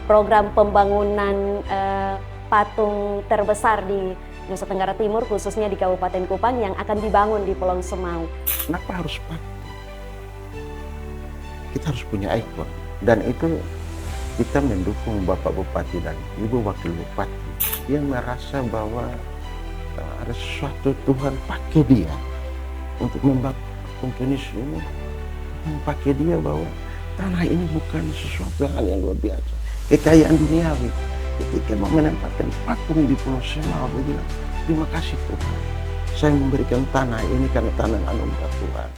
program pembangunan patung terbesar di Nusa Tenggara Timur, khususnya di Kabupaten Kupang yang akan dibangun di Pulau Semau. Kenapa harus patung? Kita harus punya ikon, dan itu kita mendukung Bapak Bupati dan Ibu Wakil Bupati yang merasa bahwa ada sesuatu Tuhan pakai dia untuk membangun ini, pakai dia bahwa tanah ini bukan sesuatu hal yang luar biasa, kekayaan duniawi. Ketika mau menempatkan patung di Pulau Semau, dia bilang, terima kasih Tuhan, saya memberikan tanah ini karena tanah anugerah Tuhan.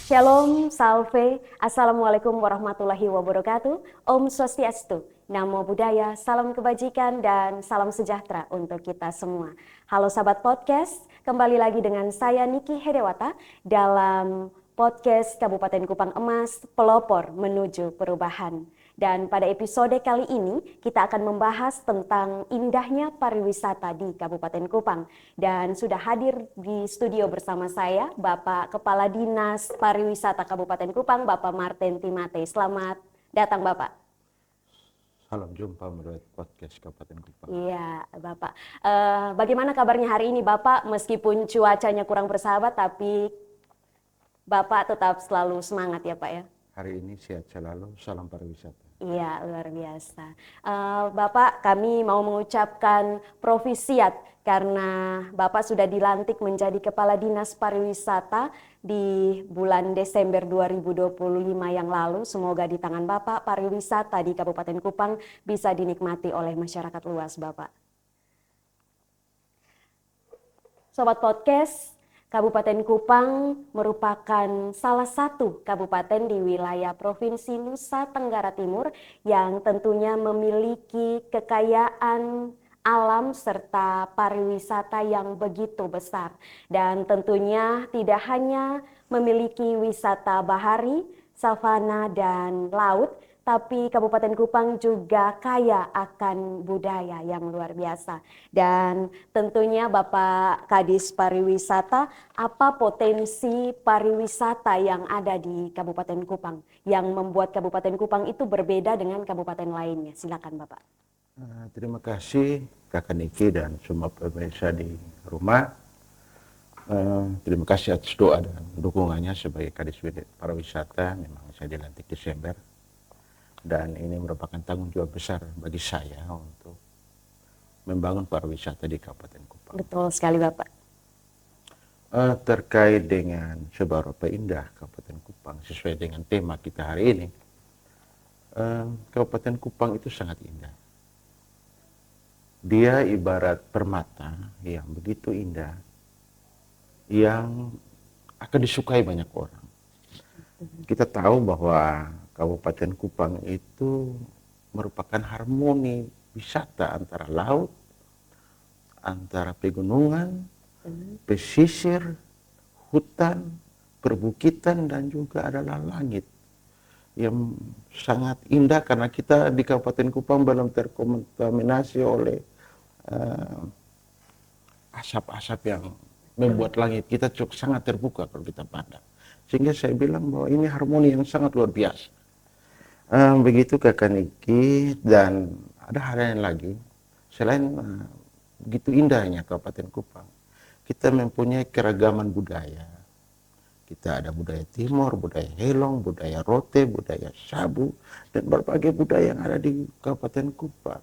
Shalom, salve, assalamualaikum warahmatullahi wabarakatuh. Om Swastiastu, Namo Buddhaya, salam kebajikan dan salam sejahtera untuk kita semua. Halo sahabat podcast, kembali lagi dengan saya Niki Hedewata dalam podcast Kabupaten Kupang Emas, Pelopor Menuju Perubahan. Dan pada episode kali ini kita akan membahas tentang indahnya pariwisata di Kabupaten Kupang. Dan sudah hadir di studio bersama saya Bapak Kepala Dinas Pariwisata Kabupaten Kupang, Bapak Martin Timate. Selamat datang Bapak. Salam jumpa menurut podcast Kabupaten Kupang. Iya Bapak. Bagaimana kabarnya hari ini Bapak? Meskipun cuacanya kurang bersahabat tapi Bapak tetap selalu semangat ya Pak ya? Hari ini sehat selalu, salam pariwisata. Iya, luar biasa. Bapak, kami mau mengucapkan profisiat karena Bapak sudah dilantik menjadi Kepala Dinas Pariwisata di bulan Desember 2025 yang lalu. Semoga di tangan Bapak, pariwisata di Kabupaten Kupang bisa dinikmati oleh masyarakat luas, Bapak. Sobat Podcast, Kabupaten Kupang merupakan salah satu kabupaten di wilayah Provinsi Nusa Tenggara Timur yang tentunya memiliki kekayaan alam serta pariwisata yang begitu besar. Dan tentunya tidak hanya memiliki wisata bahari, savana, dan laut, tapi Kabupaten Kupang juga kaya akan budaya yang luar biasa. Dan tentunya Bapak Kadis Pariwisata, apa potensi pariwisata yang ada di Kabupaten Kupang yang membuat Kabupaten Kupang itu berbeda dengan kabupaten lainnya? Silakan Bapak. Terima kasih Kakak Niki dan semua pemirsa di rumah. Terima kasih atas doa dan dukungannya sebagai Kadis Pariwisata. Memang saya dilantik Desember. Dan ini merupakan tanggung jawab besar bagi saya untuk membangun pariwisata di Kabupaten Kupang. Betul sekali Bapak. Terkait dengan seberapa indah Kabupaten Kupang sesuai dengan tema kita hari ini, Kabupaten Kupang itu sangat indah. Dia ibarat permata yang begitu indah, yang akan disukai banyak orang. Kita tahu bahwa Kabupaten Kupang itu merupakan harmoni wisata antara laut, antara pegunungan, pesisir, hutan, perbukitan, dan juga adalah langit yang sangat indah karena kita di Kabupaten Kupang belum terkontaminasi oleh asap-asap yang membuat langit kita cukup sangat terbuka kalau kita pandang. Sehingga saya bilang bahwa ini harmoni yang sangat luar biasa. Begitu Kakak Niki, dan ada hal lain lagi selain begitu indahnya Kabupaten Kupang, kita mempunyai keragaman budaya. Kita ada budaya Timur, budaya Helong, budaya Rote, budaya Sabu, dan berbagai budaya yang ada di Kabupaten Kupang.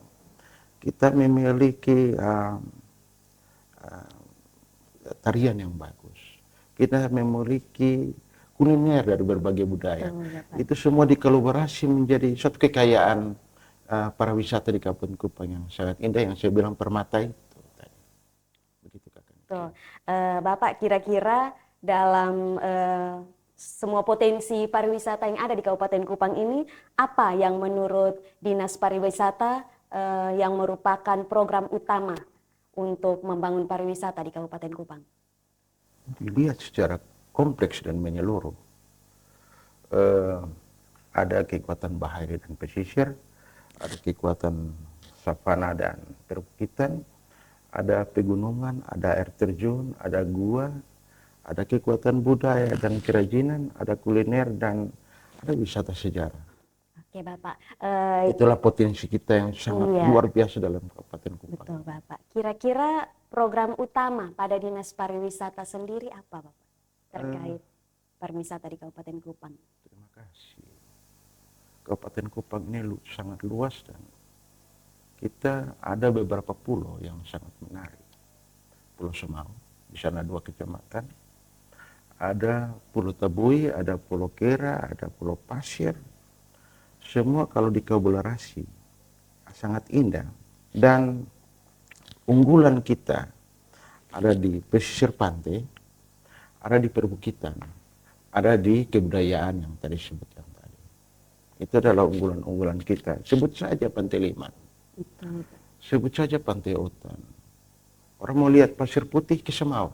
Kita memiliki tarian yang bagus. Kita memiliki kuliner dari berbagai budaya. Itu semua dikolaborasi menjadi suatu kekayaan pariwisata di Kabupaten Kupang yang sangat indah, yang saya bilang permata itu tadi. Begitu Kakak. Bapak, kira-kira dalam semua potensi pariwisata yang ada di Kabupaten Kupang ini, apa yang menurut Dinas Pariwisata yang merupakan program utama untuk membangun pariwisata di Kabupaten Kupang? Dilihat secara kompleks dan menyeluruh. Eh, ada kekuatan bahari dan pesisir, ada kekuatan savana dan perbukitan, ada pegunungan, ada air terjun, ada gua, ada kekuatan budaya dan kerajinan, ada kuliner, dan ada wisata sejarah. Oke Bapak. Itulah potensi kita yang sangat Iya. luar biasa dalam Kabupaten Kupang. Betul Bapak. Kira-kira program utama pada Dinas Pariwisata sendiri apa Bapak? Terkait pariwisata di Kabupaten Kupang. Terima kasih. Kabupaten Kupang ini sangat luas dan kita ada beberapa pulau yang sangat menarik. Pulau Semau, di sana 2 kecamatan. Ada Pulau Tabui, ada Pulau Kera, ada Pulau Pasir. Semua kalau dikolerasi sangat indah. Dan unggulan kita ada di pesisir pantai, ada di perbukitan, ada di kebudayaan yang tadi sebutkan tadi. Itu adalah unggulan-unggulan kita. Sebut saja Pantai Liman. Sebut saja Pantai Otan. Orang mau lihat pasir putih ke Semau.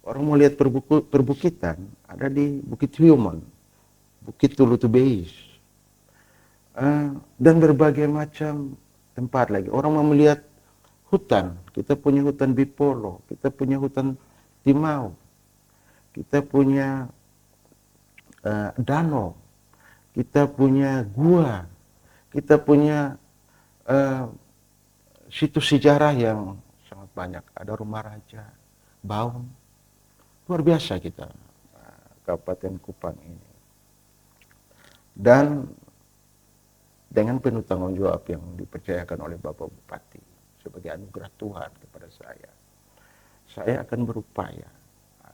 Orang mau lihat perbukitan, ada di Bukit Hiuman, Bukit Tulutubeis, dan berbagai macam tempat lagi. Orang mau melihat hutan, kita punya hutan Bipolo, kita punya hutan Timau, kita punya danau, kita punya gua, kita punya situs sejarah yang sangat banyak. Ada Rumah Raja, Baum. Luar biasa kita, Kabupaten Kupang ini. Dan dengan penuh tanggung jawab yang dipercayakan oleh Bapak Bupati sebagai anugerah Tuhan kepada saya akan berupaya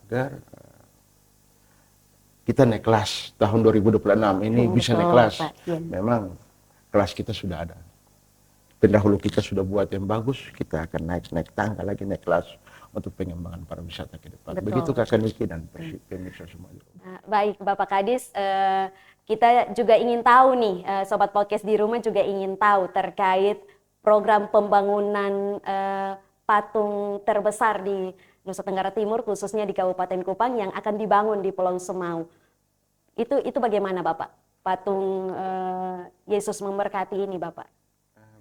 agar kita naik kelas tahun 2026 ini bisa naik kelas. Memang kelas kita sudah ada. Pendahulu kita sudah buat yang bagus, kita akan naik tangga lagi, naik kelas untuk pengembangan pariwisata ke depan. Betul. Begitu Kakak Niki dan pemirsa semua. Baik Bapak Kadis, kita juga ingin tahu nih, Sobat Podcast di rumah juga ingin tahu terkait program pembangunan patung terbesar di Nusa Tenggara Timur, khususnya di Kabupaten Kupang yang akan dibangun di Pulau Semau. Itu bagaimana Bapak? Patung Yesus Memberkati ini Bapak.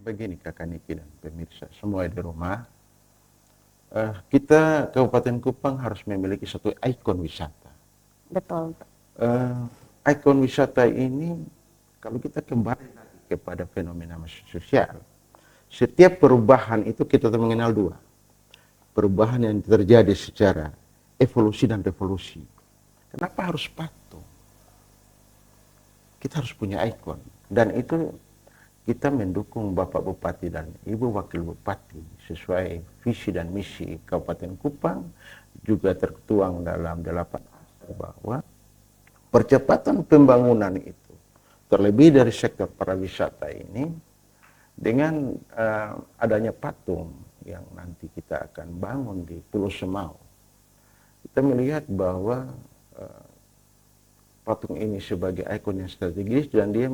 Begini Kakak Niki dan pemirsa semua di rumah, kita Kabupaten Kupang harus memiliki satu ikon wisata. Betul. Ikon wisata ini kalau kita kembali lagi kepada fenomena sosial, setiap perubahan itu kita mengenal 2. Perubahan yang terjadi secara evolusi dan revolusi. Kenapa harus patung? Kita harus punya ikon. Dan itu kita mendukung Bapak Bupati dan Ibu Wakil Bupati sesuai visi dan misi Kabupaten Kupang, juga tertuang dalam 8 bahwa percepatan pembangunan itu terlebih dari sektor pariwisata ini dengan adanya patung yang nanti kita akan bangun di Pulau Semau. Kita melihat bahwa patung ini sebagai ikon yang strategis dan dia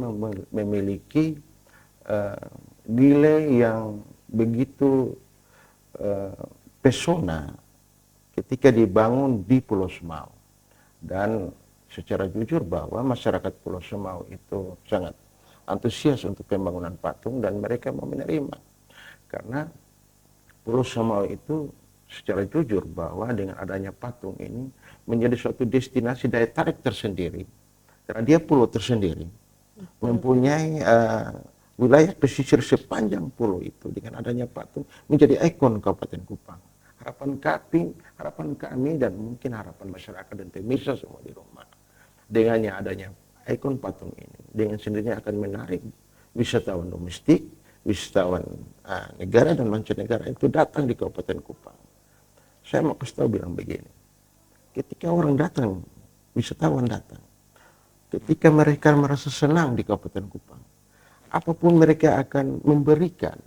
memiliki nilai yang begitu pesona ketika dibangun di Pulau Semau. Dan secara jujur bahwa masyarakat Pulau Semau itu sangat antusias untuk pembangunan patung dan mereka mau menerima. Karena Pulau Semau itu secara jujur bahwa dengan adanya patung ini menjadi suatu destinasi daya tarik tersendiri. Karena dia pulau tersendiri, mempunyai wilayah pesisir sepanjang pulau itu dengan adanya patung menjadi ikon Kabupaten Kupang. Harapan kami dan mungkin harapan masyarakat dan pemirsa semua di rumah. Dengannya adanya ikon patung ini, dengan sendirinya akan menarik wisatawan domestik, wisatawan negara dan mancanegara itu datang di Kabupaten Kupang. Saya mau kasih tahu bilang begini, ketika orang datang, wisatawan datang, ketika mereka merasa senang di Kabupaten Kupang, apapun mereka akan memberikan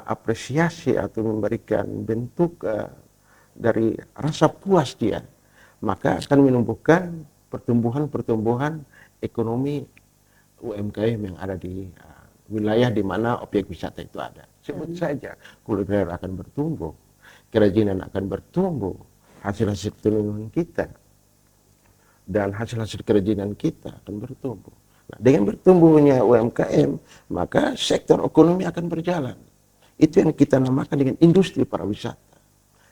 apresiasi atau memberikan bentuk dari rasa puas dia, maka akan menumbuhkan pertumbuhan ekonomi UMKM yang ada di wilayah di mana objek wisata itu ada. Sebut saja kuliner akan bertumbuh, kerajinan akan bertumbuh, hasil-hasil tenun kita dan hasil-hasil kerajinan kita akan bertumbuh. Nah, dengan bertumbuhnya UMKM, maka sektor ekonomi akan berjalan. Itu yang kita namakan dengan industri pariwisata.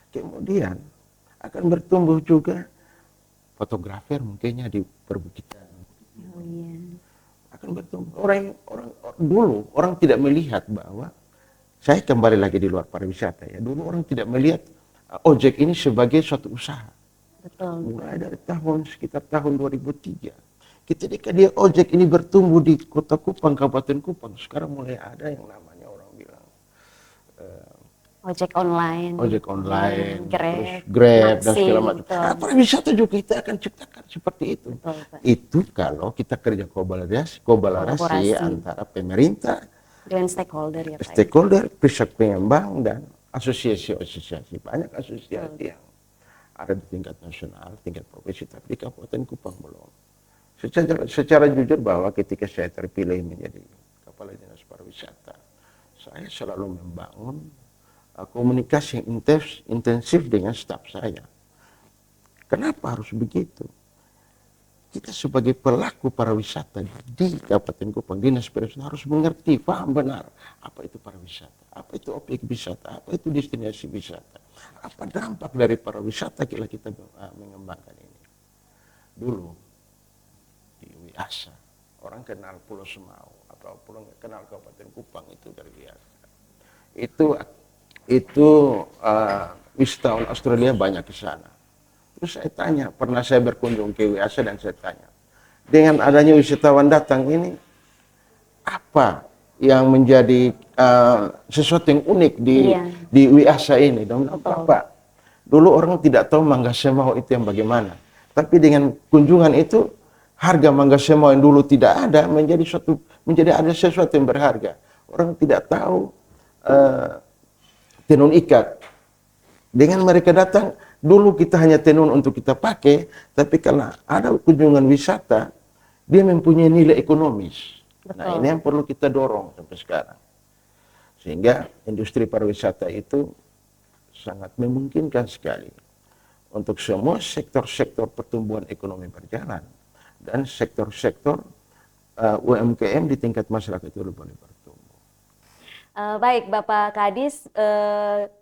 Kemudian akan bertumbuh juga fotografer mungkinnya di perbukitan. Oh, iya. Akan bertumbuh. Dulu orang tidak melihat bahwa, saya kembali lagi di luar pariwisata ya. Dulu orang tidak melihat ojek ini sebagai suatu usaha. Betul. Mulai dari sekitar tahun 2003. Ketika dia ojek ini bertumbuh di Kota Kupang, Kabupaten Kupang, sekarang mulai ada yang namanya orang bilang Ojek online, terus Grab, Grab dan Naksi, segala macam. betul. Nah, pariwisata juga kita akan ciptakan seperti itu. Betul, Pak. Itu kalau kita kerja kolaborasi antara pemerintah, Dengan stakeholder ya Pak. stakeholder, pihak pengembang dan asosiasi-asosiasi. Banyak asosiasi yang ada di tingkat nasional, tingkat provinsi, tapi di Kabupaten Kupang belum. Secara jujur bahwa ketika saya terpilih menjadi Kepala Dinas Pariwisata, saya selalu membangun komunikasi yang intensif dengan staf saya. Kenapa harus begitu? Kita sebagai pelaku pariwisata di Kabupaten Kupang, Dinas Pariwisata harus mengerti, paham benar apa itu pariwisata, apa itu objek wisata, apa itu destinasi wisata, apa dampak dari pariwisata bila kita mengembangkan ini. Dulu di Wiasa, orang kenal Pulau Semau atau kenal Kabupaten Kupang itu dari Wiasa. Itu wisatawan Australia banyak ke sana. Terus saya tanya, pernah saya berkunjung ke Wiasa dan saya tanya, dengan adanya wisatawan datang ini, apa yang menjadi sesuatu yang unik di Wiasa ini? Dan Bapak, dulu orang tidak tahu mangga semau itu yang bagaimana. Tapi dengan kunjungan itu, harga mangga semau yang dulu tidak ada menjadi ada sesuatu yang berharga. Orang tidak tahu tenun ikat. Dengan mereka datang, dulu kita hanya tenun untuk kita pakai, tapi karena ada kunjungan wisata, dia mempunyai nilai ekonomis. Betul. Nah, ini yang perlu kita dorong sampai sekarang. Sehingga industri pariwisata itu sangat memungkinkan sekali untuk semua sektor-sektor pertumbuhan ekonomi berjalan dan sektor-sektor UMKM di tingkat masyarakat itu boleh bertumbuh. Baik Bapak Kadis,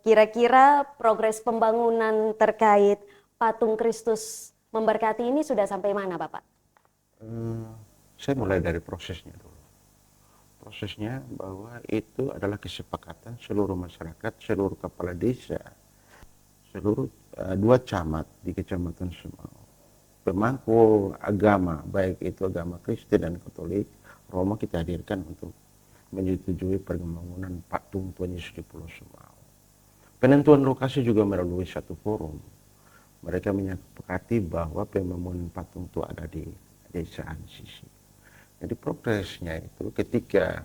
kira-kira progres pembangunan terkait patung Kristus memberkati ini sudah sampai mana Bapak? Saya mulai dari prosesnya dulu. Prosesnya bahwa itu adalah kesepakatan seluruh masyarakat, seluruh kepala desa, seluruh 2 camat di Kecamatan Semau. Pemangku agama, baik itu agama Kristen dan Katolik, Roma kita hadirkan untuk menyetujui pembangunan patung Tuhan Yesus di Pulau Semau. Penentuan lokasi juga melalui satu forum. Mereka menyepakati bahwa pembangunan patung itu ada di desa Ansisi. Jadi progresnya itu ketika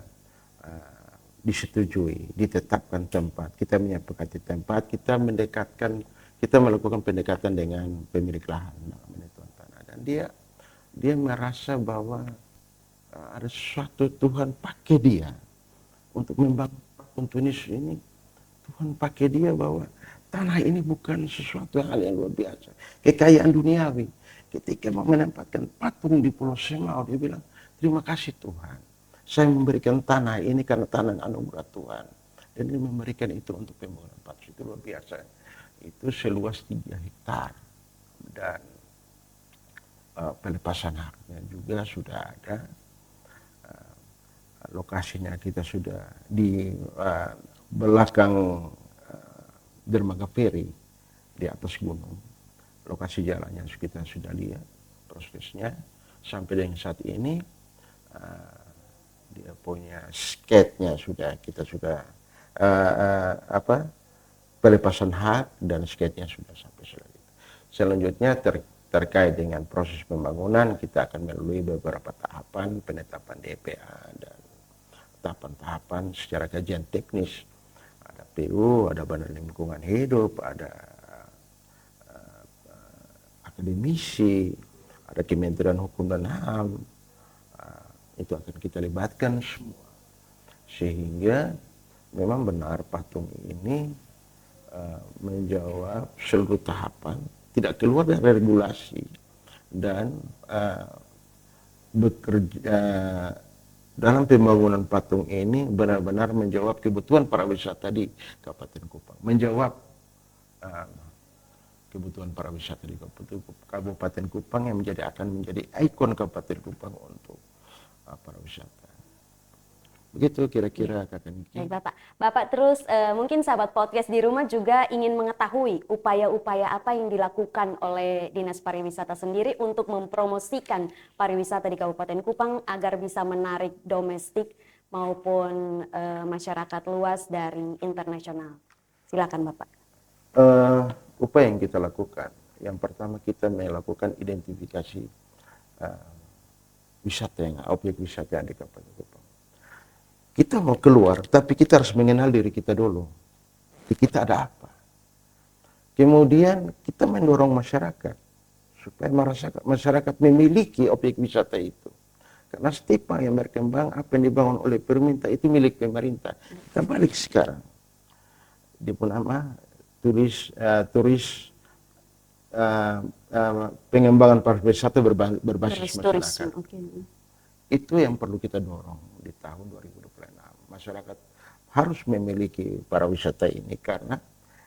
disetujui, ditetapkan tempat, kita menyepakati tempat, kita melakukan pendekatan dengan pemilik lahan, menentukan tanah, dan dia merasa bahwa ada sesuatu Tuhan pakai dia untuk membangun patung Tuhan Yesus ini. Tuhan pakai dia bahwa tanah ini bukan sesuatu hal yang luar biasa, kekayaan duniawi. Ketika mau menempatkan patung di Pulau Semau, dia bilang, terima kasih Tuhan, saya memberikan tanah ini karena tanah anugerah Tuhan, dan dia memberikan itu untuk pembangunan patung. Itu luar biasa. Itu seluas 3 hektar dan pelepasan haknya juga sudah ada. Lokasinya kita sudah di belakang dermaga feri di atas gunung. Lokasi jalannya kita sudah lihat prosesnya sampai dengan saat ini. Dia punya sketnya kita sudah pelepasan hak dan sketnya sudah sampai selanjutnya. Selanjutnya terkait dengan proses pembangunan, kita akan melalui beberapa tahapan penetapan DPA dan tahapan-tahapan secara kajian teknis. Ada PU, ada Badan Lingkungan Hidup, ada akademisi, ada Kementerian Hukum dan HAM. Itu akan kita libatkan semua. Sehingga memang benar patung ini menjawab seluruh tahapan, tidak keluar dari regulasi, dan bekerja dalam pembangunan patung ini benar-benar menjawab kebutuhan para wisata di Kabupaten Kupang, menjawab uh, kebutuhan para wisata di Kabupaten Kupang yang akan menjadi ikon Kabupaten Kupang untuk para wisata. Begitu kira-kira Kakak Niki. Baik Bapak. Bapak terus mungkin sahabat podcast di rumah juga ingin mengetahui upaya-upaya apa yang dilakukan oleh Dinas Pariwisata sendiri untuk mempromosikan pariwisata di Kabupaten Kupang agar bisa menarik domestik maupun masyarakat luas dari internasional. Silakan Bapak. Upaya yang kita lakukan, yang pertama kita melakukan identifikasi objek wisata yang di Kabupaten Kupang. Kita mau keluar, tapi kita harus mengenal diri kita dulu. Kita ada apa? Kemudian kita mendorong masyarakat supaya masyarakat memiliki objek wisata itu. Karena setiap yang berkembang, apa yang dibangun oleh pemerintah itu milik pemerintah. Kita balik sekarang. Dia pun nama pengembangan pariwisata berbasis masyarakat. Okay. Itu yang perlu kita dorong di tahun 2026. Masyarakat harus memiliki pariwisata ini karena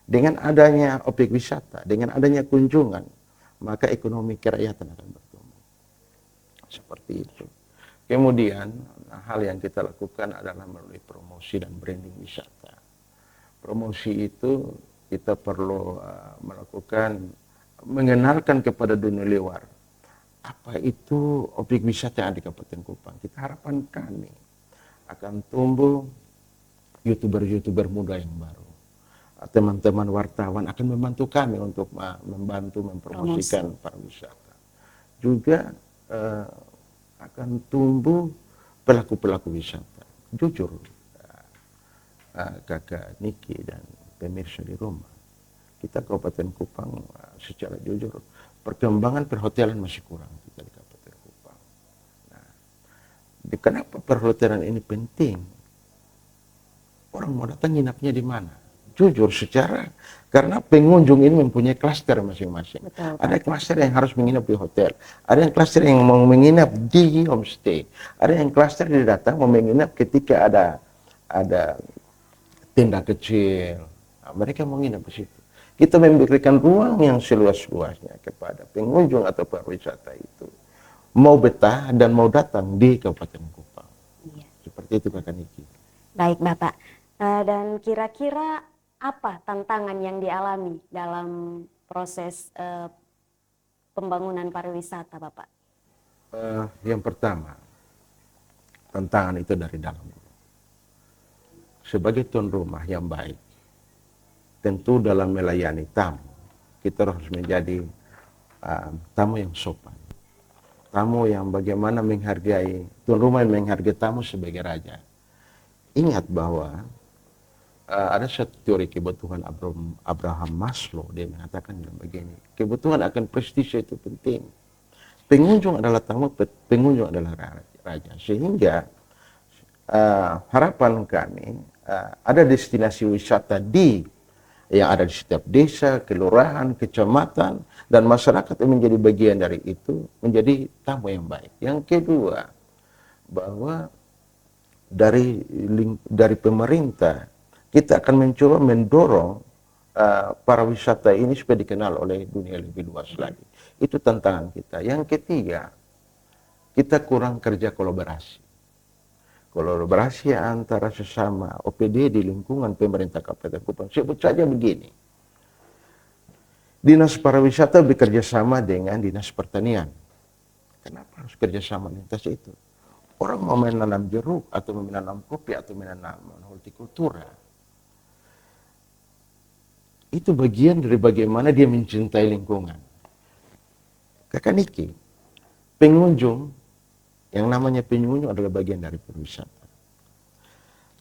dengan adanya objek wisata, dengan adanya kunjungan, maka ekonomi kerakyatan akan bertumbuh. Seperti itu. Kemudian hal yang kita lakukan adalah melalui promosi dan branding wisata. Promosi itu kita perlu mengenalkan kepada dunia luar apa itu objek wisata yang ada di Kabupaten Kupang. Kita harapan kami akan tumbuh youtuber-youtuber muda yang baru. Teman-teman wartawan akan membantu kami untuk membantu mempromosikan pariwisata. Juga akan tumbuh pelaku-pelaku wisata. Jujur, Kakak Niki dan pemirsa di rumah, kita Kabupaten Kupang secara jujur perkembangan perhotelan masih kurang kita di Kabupaten Kupang. Nah, kenapa perhotelan ini penting? Orang mau datang nginapnya di mana? Jujur karena pengunjung ini mempunyai klaster masing-masing. Ada klaster yang harus menginap di hotel, ada yang klaster yang mau menginap di homestay, ada yang klaster yang datang mau menginap ketika ada tenda kecil. Nah, mereka mau nginap di situ. Kita memberikan ruang yang seluas-luasnya kepada pengunjung atau pariwisata itu. Mau betah dan mau datang di Kabupaten Kupang. Iya. Seperti itu Kakak Niki. Baik Bapak. Dan kira-kira apa tantangan yang dialami dalam proses pembangunan pariwisata Bapak? Yang pertama, tantangan itu dari dalam. Sebagai tuan rumah yang baik, tentu dalam melayani tamu, kita harus menjadi tamu yang sopan. Tamu yang bagaimana menghargai, tuan rumah yang menghargai tamu sebagai raja. Ingat bahwa ada satu teori kebutuhan Abraham Maslow, dia mengatakan begini, kebutuhan akan prestise itu penting. Pengunjung adalah tamu, pengunjung adalah raja. Sehingga harapan kami ada destinasi wisata yang ada di setiap desa, kelurahan, kecamatan, dan masyarakat yang menjadi bagian dari itu menjadi tamu yang baik. Yang kedua, bahwa dari pemerintah kita akan mencoba mendorong para wisata ini supaya dikenal oleh dunia lebih luas lagi. Itu tantangan kita. Yang ketiga, kita kurang kerja kolaborasi. Kolaborasi antara sesama OPD di lingkungan pemerintah Kabupaten Kupang. Sebut saja begini. Dinas Pariwisata bekerja sama dengan Dinas Pertanian. Kenapa harus kerjasama lintas itu? Orang mau menanam jeruk, atau menanam kopi, atau menanam hortikultura. Itu bagian dari bagaimana dia mencintai lingkungan. Kakak Niki, pengunjung, yang namanya pengunjung adalah bagian dari pariwisata.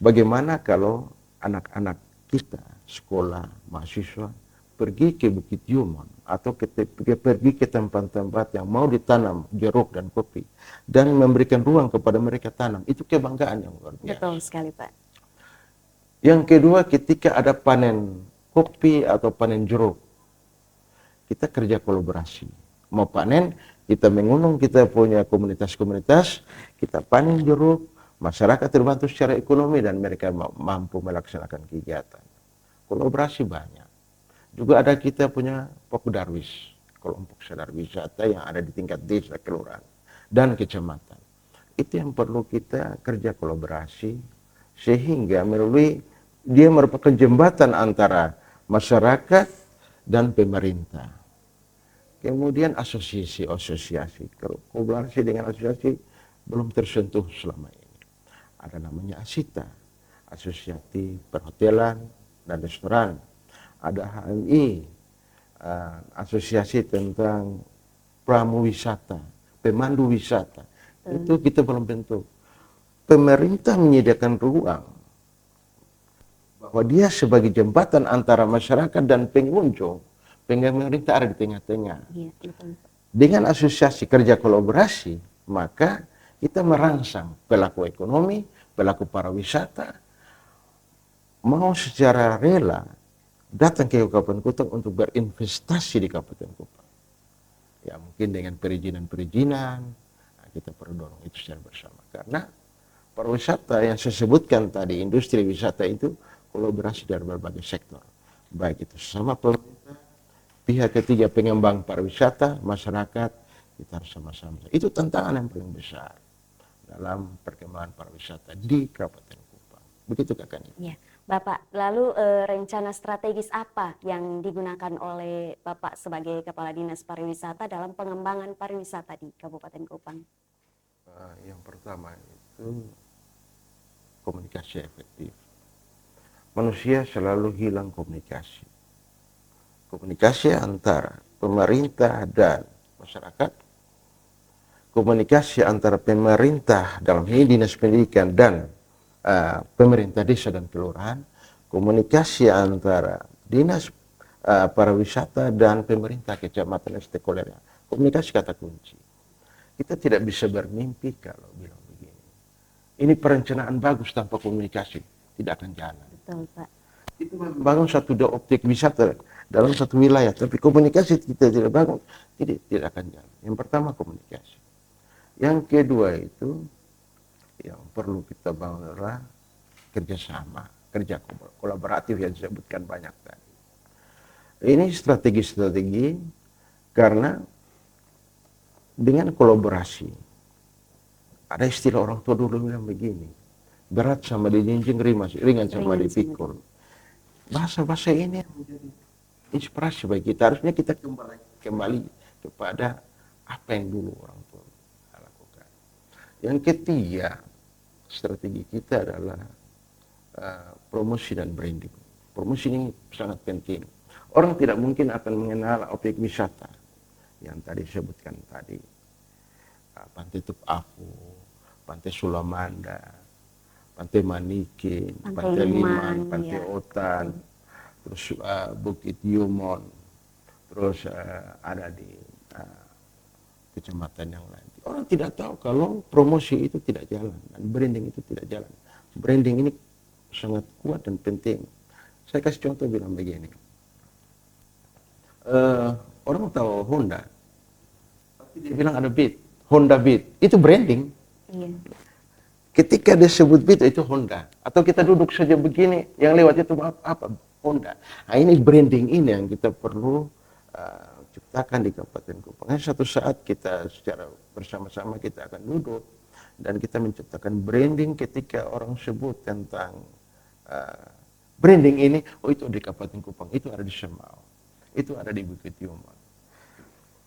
Bagaimana kalau anak-anak kita, sekolah, mahasiswa, pergi ke Bukit Yumon, atau pergi ke tempat-tempat yang mau ditanam jeruk dan kopi, dan memberikan ruang kepada mereka tanam. Itu kebanggaan yang luar biasa. Betul sekali Pak. Yang kedua, ketika ada panen kopi atau panen jeruk, kita kerja kolaborasi. Mau panen, kita mengundang kita punya komunitas-komunitas, kita panen jeruk, masyarakat terbantu secara ekonomi dan mereka mampu melaksanakan kegiatan. Kolaborasi banyak. Juga ada kita punya Pokdarwis, kelompok sadar wisata yang ada di tingkat desa, kelurahan, dan kecamatan. Itu yang perlu kita kerja kolaborasi, sehingga melalui dia merupakan jembatan antara masyarakat dan pemerintah. Kemudian asosiasi-asosiasi, kolaborasi dengan asosiasi belum tersentuh selama ini. Ada namanya ASITA, Asosiasi Perhotelan dan Restoran. Ada HMI, asosiasi tentang pramu wisata, pemandu wisata. Itu kita belum bentuk. Pemerintah menyediakan ruang bahwa dia sebagai jembatan antara masyarakat dan pengunjung. Pemerintah ada di tengah-tengah. Iya, betul. Dengan asosiasi kerja kolaborasi, maka kita merangsang pelaku ekonomi, pelaku pariwisata, mau secara rela datang ke Kabupaten Kupang untuk berinvestasi di Kabupaten Kupang. Ya mungkin dengan perizinan-perizinan, kita perlu dorong itu secara bersama. Karena pariwisata yang saya sebutkan tadi, industri wisata itu kolaborasi dari berbagai sektor. Baik itu sama pemerintah, pihak ketiga pengembang pariwisata, masyarakat, kita harus sama-sama. Itu tantangan yang paling besar dalam perkembangan pariwisata di Kabupaten Kupang. Begitu Kakak. Ya, Bapak, lalu rencana strategis apa yang digunakan oleh Bapak sebagai Kepala Dinas Pariwisata dalam pengembangan pariwisata di Kabupaten Kupang? Yang pertama itu komunikasi efektif. Manusia selalu hilang komunikasi. Komunikasi antara pemerintah dan masyarakat, komunikasi antara pemerintah dalam ini dinas pendidikan dan pemerintah desa dan kelurahan, komunikasi antara dinas pariwisata dan pemerintah kecamatan stakeholder. Komunikasi kata kunci. Kita tidak bisa bermimpi kalau bilang begini. Ini perencanaan bagus tanpa komunikasi tidak akan jalan. Betul, Pak. Itu membangun satu objek wisata dalam satu wilayah, tapi komunikasi kita tidak bangun, tidak akan jalan. Yang pertama komunikasi. Yang kedua itu yang perlu kita bangun adalah kerjasama, kerja kolaboratif yang disebutkan banyak tadi. Ini strategi-strategi karena dengan kolaborasi, ada istilah orang tua dulu bilang begini, berat sama dijinjing, ringan sama dipikul. Bahasa-bahasa ini menjadi inspirasi bagi kita. Harusnya kita kembali kepada apa yang dulu orang tua lakukan. Yang ketiga, strategi kita adalah promosi dan branding. Promosi ini sangat penting. Orang tidak mungkin akan mengenal objek wisata yang tadi disebutkan tadi. Pantai Tuk Apu, Pantai Sulamanda, Pantai Manikin, Pantai Liman, Pantai Otan, terus Bukit Yumon, terus ada di kecamatan yang lain. Orang tidak tahu kalau promosi itu tidak jalan dan branding itu tidak jalan. Branding ini sangat kuat dan penting. Saya kasih contoh bilang begini. Orang tahu Honda, tapi dia bilang ada Beat, Honda Beat. Itu branding. Iya. Ketika dia sebut Beat itu Honda. Atau kita duduk saja begini, yang lewat itu apa? Honda. Nah ini branding ini yang kita perlu ciptakan di Kabupaten Kupang. Satu saat kita secara bersama-sama kita akan duduk dan kita menciptakan branding ketika orang sebut tentang branding ini, oh itu di Kabupaten Kupang, itu ada di Semau, itu ada di Bukit Yumon.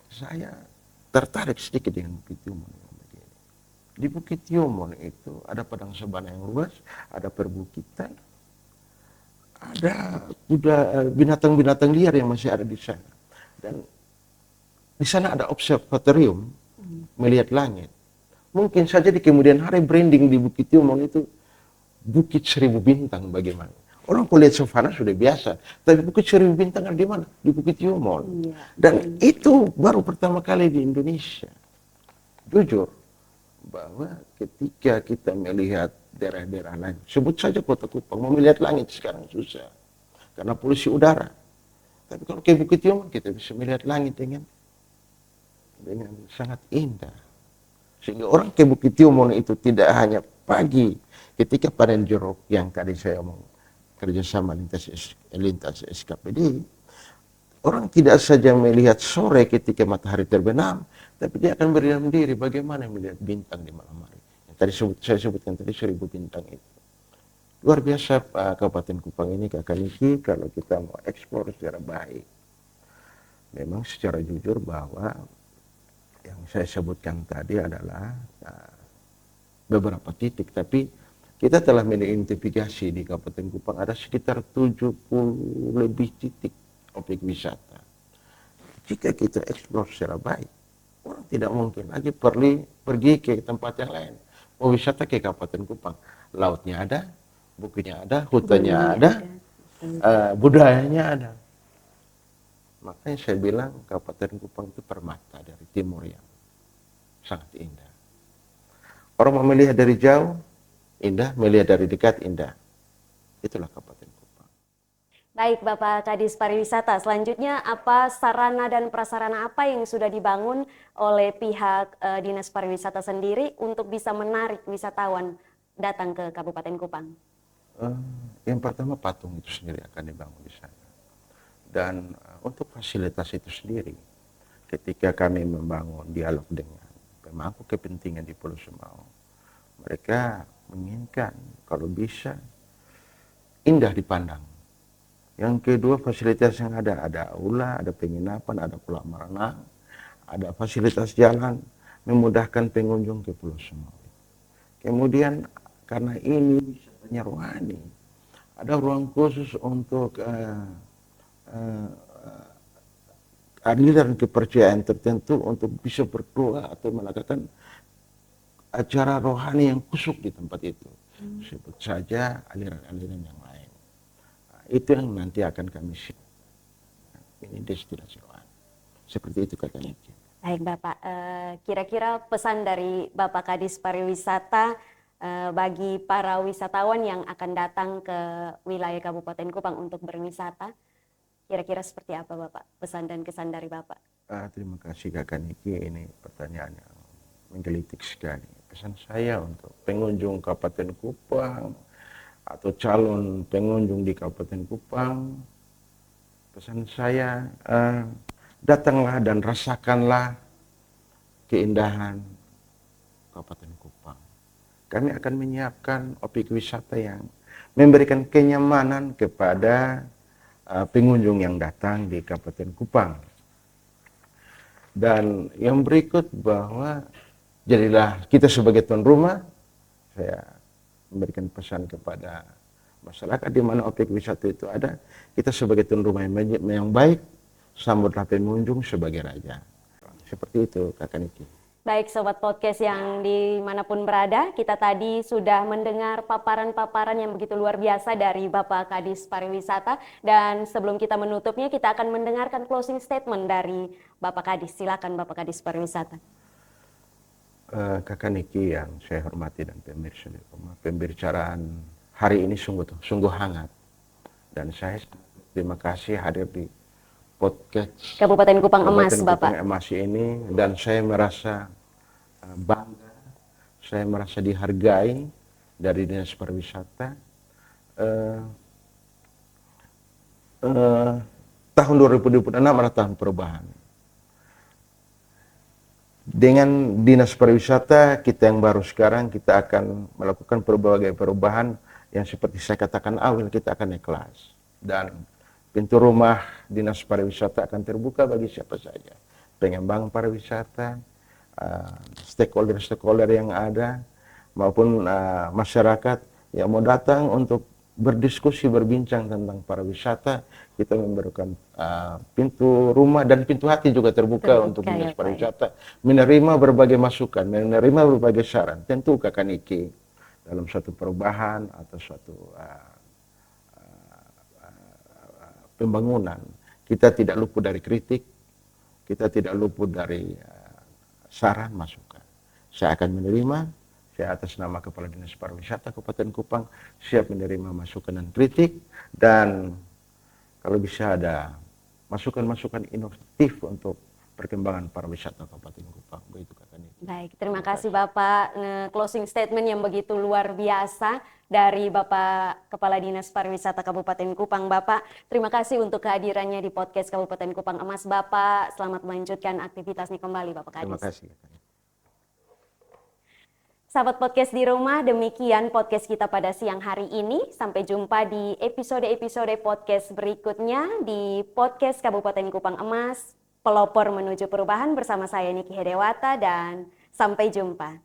Saya tertarik sedikit dengan Bukit Yumon. Di Bukit Yumon itu ada padang sabana yang luas, ada perbukitan, ada binatang-binatang liar yang masih ada di sana. Dan di sana ada observatorium melihat langit. Mungkin saja di kemudian hari branding di Bukit Yumon itu Bukit 1000 bintang bagaimana. Orang kalau lihat savana sudah biasa, tapi Bukit 1000 bintang ada di mana? Di Bukit Yumon. Dan itu baru pertama kali di Indonesia. Jujur, bahwa ketika kita melihat daerah-daerah lain, sebut saja Kota Kupang, mau melihat langit sekarang susah. karena polusi udara. Tapi kalau ke Bukit Tiumen kita bisa melihat langit dengan sangat indah. Sehingga orang ke Bukit Tiumen itu tidak hanya pagi ketika panen jeruk yang tadi saya omong kerjasama lintas SKPD, orang tidak saja melihat sore ketika matahari terbenam, tapi dia akan berdiam diri bagaimana melihat bintang di malam hari. Yang tadi saya sebutkan tadi 1000 bintang itu. Luar biasa Kabupaten Kupang ini Kakak Niki kalau kita mau eksplor secara baik. Memang secara jujur bahwa yang saya sebutkan tadi adalah beberapa titik, tapi kita telah mengidentifikasi di Kabupaten Kupang ada sekitar 70 lebih titik objek wisata. Jika kita eksplor secara baik, orang tidak mungkin lagi pergi ke tempat yang lain. Mau wisata ke Kabupaten Kupang, lautnya ada, bukunya ada, hutannya ada, budayanya ada. Makanya saya bilang Kabupaten Kupang itu permata dari timur yang sangat indah. Orang mau melihat dari jauh, indah, melihat dari dekat, indah. Itulah Kabupaten Kupang. Baik Bapak Kadis Pariwisata, selanjutnya apa sarana dan prasarana apa yang sudah dibangun oleh pihak Dinas Pariwisata sendiri untuk bisa menarik wisatawan datang ke Kabupaten Kupang? Yang pertama patung itu sendiri akan dibangun di sana. Dan untuk fasilitas itu sendiri, ketika kami membangun dialog dengan pemangku kepentingan di Pulau Semau, mereka menginginkan kalau bisa indah dipandang. Yang kedua fasilitas yang ada aula, ada penginapan, ada kolam renang, ada fasilitas jalan, memudahkan pengunjung ke Pulau Semau. Kemudian karena ini wisatanya rohani, ada ruang khusus untuk aliran kepercayaan tertentu untuk bisa berdoa atau melakukan acara rohani yang khusyuk di tempat itu. Sebut saja aliran-aliran yang lain. Nah, itu yang nanti akan kami siapkan. Ini destinasi rohani. Seperti itu katanya. Baik Bapak, kira-kira pesan dari Bapak Kadis Pariwisata bagi para wisatawan yang akan datang ke wilayah Kabupaten Kupang untuk berwisata, kira-kira seperti apa Bapak? Pesan dan kesan dari Bapak. Terima kasih Kakak Niki, ini pertanyaan yang menggelitik sekali. Pesan saya untuk pengunjung Kabupaten Kupang atau calon pengunjung di Kabupaten Kupang, pesan saya datanglah dan rasakanlah keindahan Kabupaten Kupang. Kami akan menyiapkan objek wisata yang memberikan kenyamanan kepada pengunjung yang datang di Kabupaten Kupang. Dan yang berikut bahwa jadilah kita sebagai tuan rumah, saya memberikan pesan kepada masyarakat di mana objek wisata itu ada, kita sebagai tuan rumah yang baik, sambutlah pengunjung sebagai raja. Seperti itu Kakak Niki. Baik Sobat Podcast yang dimanapun berada, kita tadi sudah mendengar paparan-paparan yang begitu luar biasa dari Bapak Kadis Pariwisata. Dan sebelum kita menutupnya, kita akan mendengarkan closing statement dari Bapak Kadis. Silakan Bapak Kadis Pariwisata. Kakak Niki yang saya hormati dan pemirsa di rumah, pembicaraan hari ini sungguh hangat. Dan saya terima kasih hadir di podcast Kabupaten Kupang Emas, Bapak. Kupang Emas ini, dan saya merasa bangga, saya merasa dihargai dari Dinas Pariwisata. Tahun 2026 adalah tahun perubahan. Dengan Dinas Pariwisata kita yang baru sekarang, kita akan melakukan berbagai perubahan yang seperti saya katakan awal, kita akan ikhlas. Dan pintu rumah Dinas Pariwisata akan terbuka bagi siapa saja. Pengembang pariwisata, stakeholder yang ada, maupun masyarakat yang mau datang untuk berdiskusi, berbincang tentang pariwisata. Kita memberikan pintu rumah dan pintu hati juga terbuka untuk Dinas Pariwisata. Menerima berbagai masukan, menerima berbagai saran. Tentu Kakak Niki dalam suatu perubahan atau suatu pembangunan, kita tidak luput dari kritik, kita tidak luput dari saran masukan. Saya akan menerima, saya atas nama Kepala Dinas Pariwisata Kabupaten Kupang siap menerima masukan dan kritik, dan kalau bisa ada masukan-masukan inovatif untuk perkembangan pariwisata Kabupaten Kupang. Begitu Kakak Niki. Baik, terima kasih Bapak. Closing statement yang begitu luar biasa dari Bapak Kepala Dinas Pariwisata Kabupaten Kupang. Bapak, terima kasih untuk kehadirannya di podcast Kabupaten Kupang Emas. Bapak, selamat melanjutkan aktivitasnya kembali Bapak Terima Kadis. kasih. Sahabat podcast di rumah, demikian podcast kita pada siang hari ini. Sampai jumpa di episode-episode podcast berikutnya di podcast Kabupaten Kupang Emas, pelopor menuju perubahan bersama saya Niki Hedewata dan sampai jumpa.